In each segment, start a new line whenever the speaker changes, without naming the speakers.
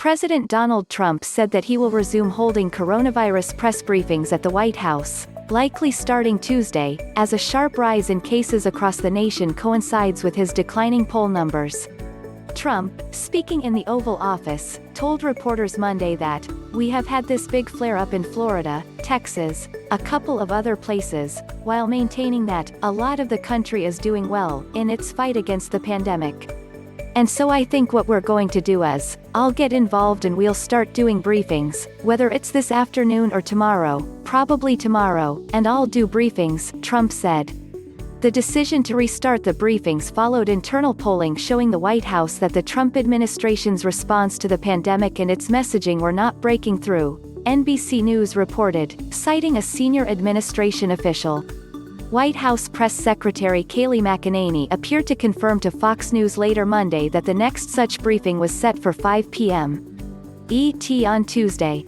President Donald Trump said that he will resume holding coronavirus press briefings at the White House, likely starting Tuesday, as a sharp rise in cases across the nation coincides with his declining poll numbers. Trump, speaking in the Oval Office, told reporters Monday that, "We have had this big flare-up in Florida, Texas, a couple of other places," while maintaining that, "a lot of the country is doing well in its fight against the pandemic. And so I think what we're going to do is, I'll get involved and we'll start doing briefings, whether it's this afternoon or tomorrow, probably tomorrow, and I'll do briefings," Trump said. The decision to restart the briefings followed internal polling showing the White House that the Trump administration's response to the pandemic and its messaging were not breaking through, NBC News reported, citing a senior administration official. White House Press Secretary Kayleigh McEnany appeared to confirm to Fox News later Monday that the next such briefing was set for 5 p.m. ET on Tuesday.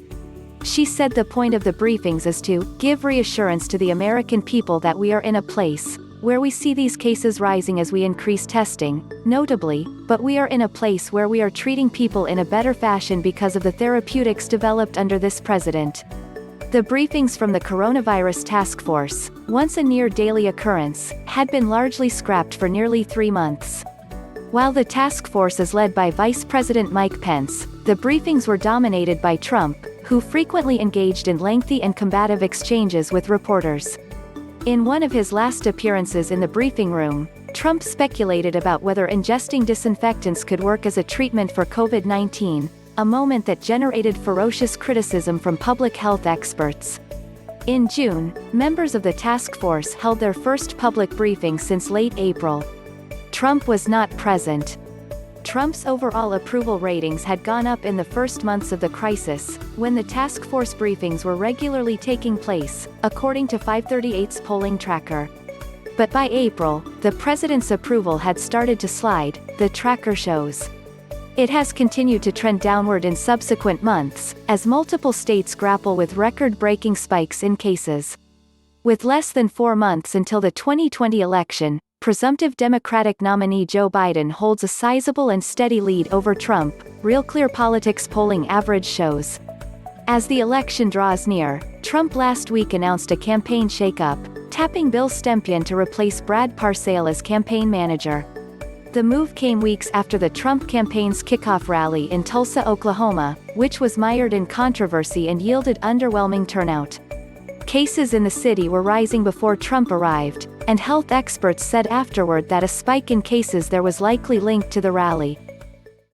She said the point of the briefings is to give reassurance to the American people that we are in a place where we see these cases rising as we increase testing, notably, but we are in a place where we are treating people in a better fashion because of the therapeutics developed under this president. The briefings from the coronavirus task force, once a near-daily occurrence, had been largely scrapped for nearly 3 months. While the task force is led by Vice President Mike Pence, the briefings were dominated by Trump, who frequently engaged in lengthy and combative exchanges with reporters. In one of his last appearances in the briefing room, Trump speculated about whether ingesting disinfectants could work as a treatment for COVID-19, a moment that generated ferocious criticism from public health experts. In June, members of the task force held their first public briefing since late April. Trump was not present. Trump's overall approval ratings had gone up in the first months of the crisis, when the task force briefings were regularly taking place, according to FiveThirtyEight's polling tracker. But by April, the president's approval had started to slide, the tracker shows. It has continued to trend downward in subsequent months, as multiple states grapple with record-breaking spikes in cases. With less than 4 months until the 2020 election, presumptive Democratic nominee Joe Biden holds a sizable and steady lead over Trump, RealClearPolitics polling average shows. As the election draws near, Trump last week announced a campaign shakeup, tapping Bill Stepien to replace Brad Parscale as campaign manager. The move came weeks after the Trump campaign's kickoff rally in Tulsa, Oklahoma, which was mired in controversy and yielded underwhelming turnout. Cases in the city were rising before Trump arrived, and health experts said afterward that a spike in cases there was likely linked to the rally.